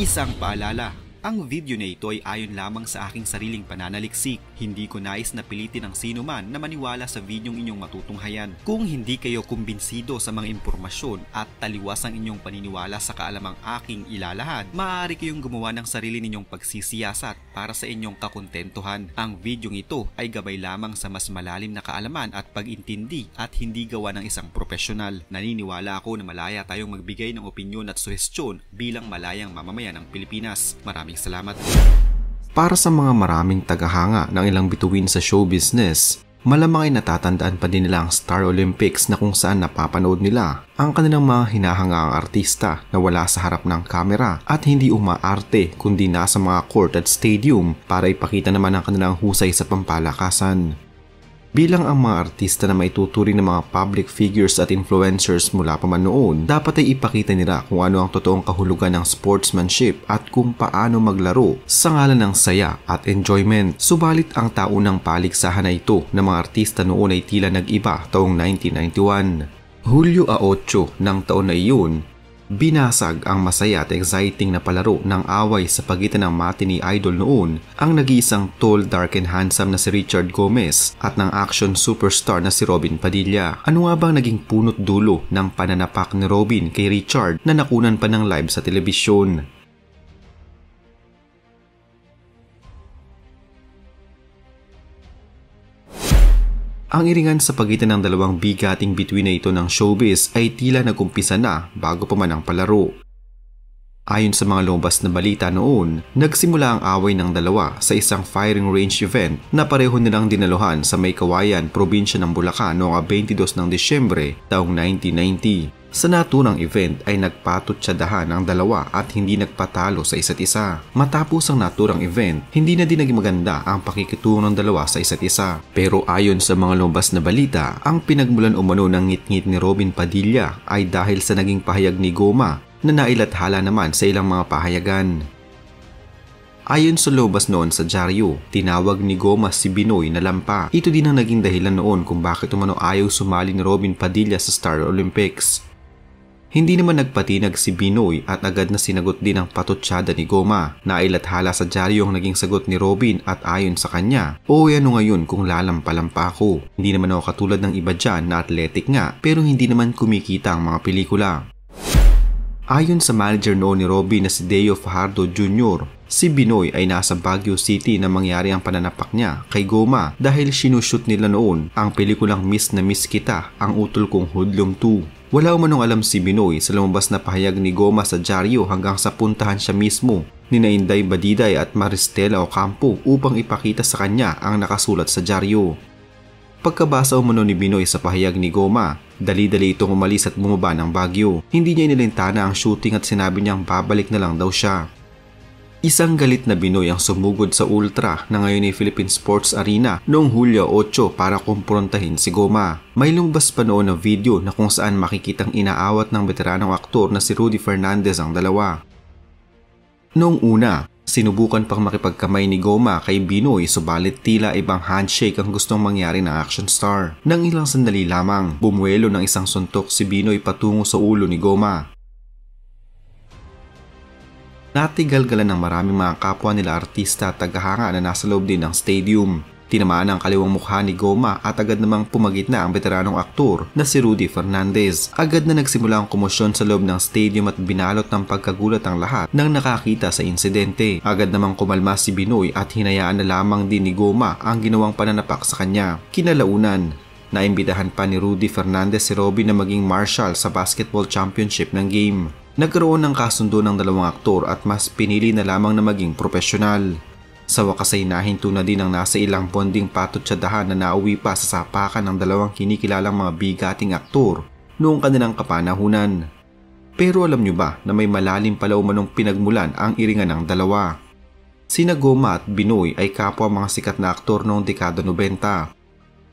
Isang paalala, ang video na ito ay ayon lamang sa aking sariling pananaliksik. Hindi ko nais na pilitin ang sino man na maniwala sa videong inyong matutunghayan. Kung hindi kayo kumbinsido sa mga impormasyon at taliwas ang inyong paniniwala sa kaalamang aking ilalahad, maaari kayong gumawa ng sarili ninyong pagsisiyasat para sa inyong kakontentuhan. Ang videong ito ay gabay lamang sa mas malalim na kaalaman at pag-intindi at hindi gawa ng isang profesional. Naniniwala ako na malaya tayong magbigay ng opinyon at suhestyon bilang malayang mamamayan ng Pilipinas. Maraming salamat. Para sa mga maraming tagahanga ng ilang bituin sa show business, malamang ay natatandaan pa din nila ang Star Olympics na kung saan napapanood nila ang kanilang mga hinahangaang artista na wala sa harap ng kamera at hindi umaarte kundi nasa mga court at stadium para ipakita naman ang kanilang husay sa pampalakasan. Bilang ang mga artista na maituturing ng mga public figures at influencers mula pa man noon, dapat ay ipakita nila kung ano ang totoong kahulugan ng sportsmanship at kung paano maglaro sa ngalan ng saya at enjoyment. Subalit ang taunang paligsahan na ito ng mga artista noon ay tila nag-iba taong 1991. Hulyo 8 ng taon na iyon, binasag ang masaya at exciting na palaro ng away sa pagitan ng matinee idol noon, ang nag-iisang tall, dark and handsome na si Richard Gomez at ng action superstar na si Robin Padilla. Ano nga bang naging punot dulo ng pananapak ni Robin kay Richard na nakunan pa ng live sa telebisyon? Ang iringan sa pagitan ng dalawang bigating bituin na ito ng showbiz ay tila nagumpisa na bago pa man ang palaro. Ayon sa mga lumabas na balita noon, nagsimula ang away ng dalawa sa isang firing range event na pareho nilang dinaluhan sa May Kawayan, probinsya ng Bulacan noong 22 ng Disyembre taong 1990. Sa naturang event ay nagpatutsadahan ang dalawa at hindi nagpatalo sa isa't isa. Matapos ang naturang event, hindi na din naging maganda ang pakikitungo ng dalawa sa isa't isa. Pero ayon sa mga lumabas na balita, ang pinagmulan umano ng ngit-ngit ni Robin Padilla ay dahil sa naging pahayag ni Goma na nailathala naman sa ilang mga pahayagan. Ayon sa lumabas noon sa dyaryo, tinawag ni Goma si Binoy na lampa. Ito din ang naging dahilan noon kung bakit umano ayaw sumali ni Robin Padilla sa Star Olympics. Hindi naman nagpatinag si Binoy at agad na sinagot din ang patutsyada ni Goma. Nailathala sa dyaryo ang naging sagot ni Robin at ayon sa kanya, "O ano ngayon kung lalampalampa ako? Hindi naman ako katulad ng iba dyan na athletic nga pero hindi naman kumikita ang mga pelikula." Ayon sa manager noon ni Robin na si Deo Fajardo Jr., si Binoy ay nasa Baguio City na mangyari ang pananapak niya kay Goma dahil sinushoot nila noon ang pelikulang Miss na Miss Kita, ang utol kong Hoodlum 2. Wala umanong alam si Binoy sa lumabas na pahayag ni Goma sa dyaryo hanggang sa puntahan siya mismo ni Inday Badiday at Maristela Ocampo upang ipakita sa kanya ang nakasulat sa dyaryo. Pagkabasa umano ni Binoy sa pahayag ni Goma, dali-dali itong umalis at bumaba ng Baguio. Hindi niya inilintana ang shooting at sinabi niyang babalik na lang daw siya. Isang galit na Binoy ang sumugod sa Ultra na ngayon ay Philippine Sports Arena noong Hulyo 8 para kumprontahin si Goma. May lumabas pa noon na video na kung saan makikitang inaawat ng veteranong aktor na si Rudy Fernandez ang dalawa. Noong una, sinubukan pang makipagkamay ni Goma kay Binoy subalit tila ibang handshake ang gustong mangyari ng action star. Nang ilang sandali lamang, bumuelo ng isang suntok si Binoy patungo sa ulo ni Goma. Natigalgalan ng maraming mga kapwa nila artista at tagahanga na nasa loob din ng stadium. Tinamaan ang kaliwang mukha ni Goma at agad namang pumagit na ang veteranong aktor na si Rudy Fernandez. Agad na nagsimula ang komosyon sa loob ng stadium at binalot ng pagkagulat ang lahat ng nakakita sa insidente. Agad namang kumalma si Binoy at hinayaan na lamang din ni Goma ang ginawang pananapak sa kanya. Kinalaunan, naimbitahan pa ni Rudy Fernandez si Robin na maging marshal sa basketball championship ng game. Nagkaroon ng kasundo ng dalawang aktor at mas pinili na lamang na maging profesional. Sa wakas ay nahinto na din ang nasa ilang bonding patutsadahan na nauwi pa sa sapakan ng dalawang kinikilalang mga bigating aktor noong kanilang kapanahunan. Pero alam nyo ba na may malalim pala umanong pinagmulan ang iringan ng dalawa? Sina Goma at Binoy ay kapwa mga sikat na aktor noong dekada 90.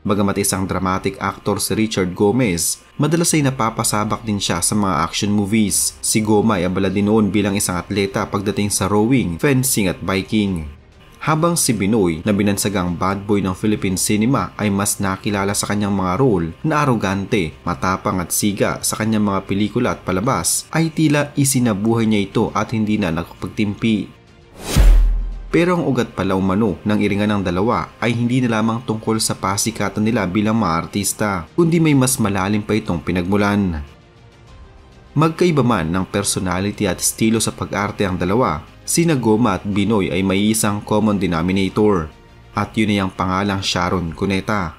Bagamat isang dramatic actor si Richard Gomez, madalas ay napapasabak din siya sa mga action movies. Si Goma ay abala din noon bilang isang atleta pagdating sa rowing, fencing at biking. Habang si Binoy na binansagang bad boy ng Philippine cinema ay mas nakilala sa kanyang mga role na arogante, matapang at siga sa kanyang mga pelikula at palabas, ay tila isinabuhay niya ito at hindi na nakapagtimpi. Pero ang ugat pala umano ng iringan ng dalawa ay hindi na lamang tungkol sa pasikatan nila bilang mga artista, kundi may mas malalim pa itong pinagmulan. Magkaiba man ng personality at estilo sa pag-arte ang dalawa, sina Goma at Binoy ay may isang common denominator, at yun ay ang pangalang Sharon Cuneta.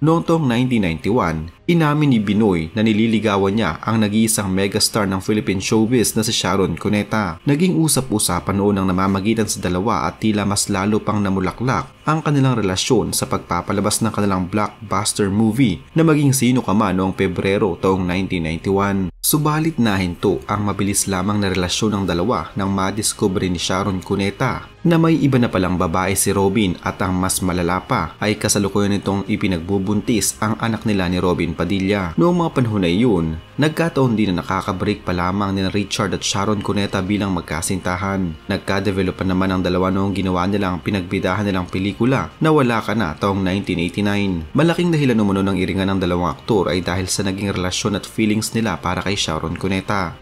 Noong taong 1991, inamin ni Binoy na nililigawan niya ang nag-iisang megastar ng Philippine showbiz na si Sharon Cuneta. Naging usap-usapan noon ang namamagitan sa dalawa at tila mas lalo pang namulaklak ang kanilang relasyon sa pagpapalabas ng kanilang blockbuster movie na Maging Sino Ka Man noong Pebrero taong 1991. Subalit nahinto ang mabilis lamang na relasyon ng dalawa nang madiskubre ni Sharon Cuneta na may iba na palang babae si Robin at ang mas malala pa ay kasalukuyan nitong ipinagbubuntis ang anak nila ni Robin Padilla. Noong mga panahon na iyon, nagkataon din na nakaka-break pa lamang ni Richard at Sharon Cuneta bilang magkasintahan. Nagka-develop pa naman ang dalawa noong ginawa nilang pinagbidahan nilang pelikula na Wala Ka Na taong 1989. Malaking dahilan umano ng iringan ng dalawang aktor ay dahil sa naging relasyon at feelings nila para kay Sharon Cuneta.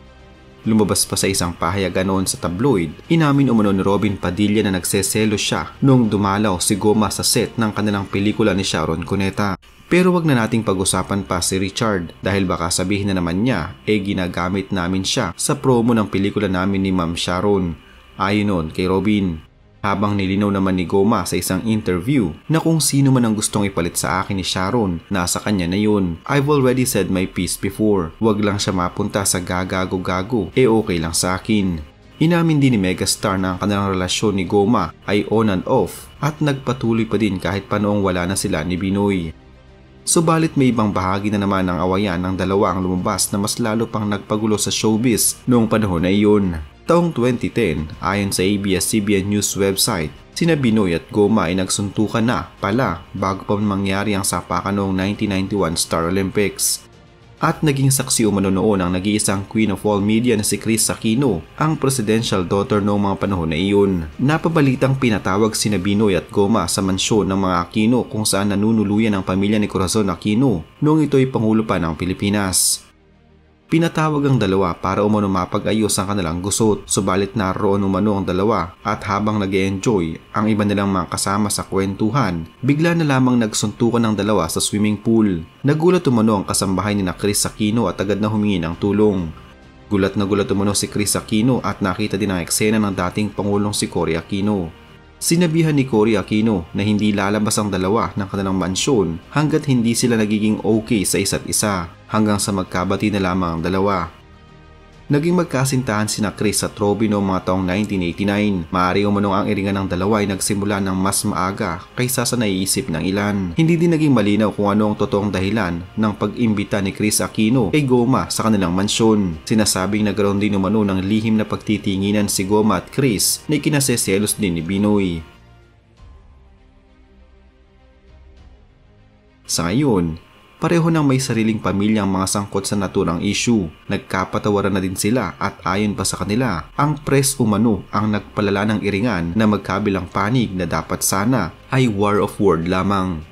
Lumabas pa sa isang pahayagan noon sa tabloid, inamin umano ni Robin Padilla na nagseselo siya noong dumalaw si Goma sa set ng kanilang pelikula ni Sharon Cuneta. Pero wag na nating pag-usapan pa si Richard dahil baka sabihin na naman niya ginagamit namin siya sa promo ng pelikula namin ni Ma'am Sharon. Ayon noon kay Robin. Habang nilinaw naman ni Goma sa isang interview na kung sino man ang gustong ipalit sa akin ni Sharon, nasa kanya na yun. I've already said my piece before. Wag lang siya mapunta sa gagago-gago, okay lang sa akin. Inamin din ni megastar na ang kanilang relasyon ni Goma ay on and off at nagpatuloy pa din kahit pa noong wala na sila ni Binoy. Subalit may ibang bahagi na naman ng awayan ng dalawa ang lumabas na mas lalo pang nagpagulo sa showbiz noong panahon na iyon. Taong 2010, ayon sa ABS-CBN News website, sina Binoy at Goma ay nagsuntukan na pala bago pa mangyari ang sapakan noong 1991 Star Olympics. At naging saksi umano noon ang nag-iisang queen of all media na si Kris Aquino, ang presidential daughter noong mga panahon na iyon. Napabalitang pinatawag sina Binoy at Goma sa mansyon ng mga Aquino kung saan nanunuluyan ang pamilya ni Corazon Aquino noong ito'y pangulo pa ng Pilipinas. Pinatawag ang dalawa para umano mapag-ayos ang kanilang gusot, subalit naroon umano ang dalawa at habang nag-e-enjoy ang iba nilang mga kasama sa kwentuhan, bigla na lamang nagsuntukan ng dalawa sa swimming pool. Nagulat umano ang kasambahay ni Kris Aquino at agad na humingi ng tulong. Gulat na gulat umano si Kris Aquino at nakita din ang eksena ng dating Pangulong si Cory Aquino. Sinabihan ni Cory Aquino na hindi lalabas ang dalawa ng kanilang mansyon hanggat hindi sila nagiging okay sa isa't isa, hanggang sa magkabati na lamang ang dalawa. Naging magkasintahan sina Kris at Robin noong mga taong 1989. Maaari umanong ang iringan ng dalawa ay nagsimula ng mas maaga kaysa sa naiisip ng ilan. Hindi din naging malinaw kung ano ang totoong dahilan ng pag-imbita ni Kris Aquino kay Goma sa kanilang mansyon. Sinasabing nagkaroon din umano ng lihim na pagtitinginan si Goma at Kris na ikinaseselos din ni Binoy. Sa ngayon, pareho nang may sariling pamilya ang mga sangkot sa naturang issue. Nagkapatawaran na din sila at ayon pa sa kanila, ang press umano ang nagpalala ng iringan na magkabilang panig na dapat sana ay war of word lamang.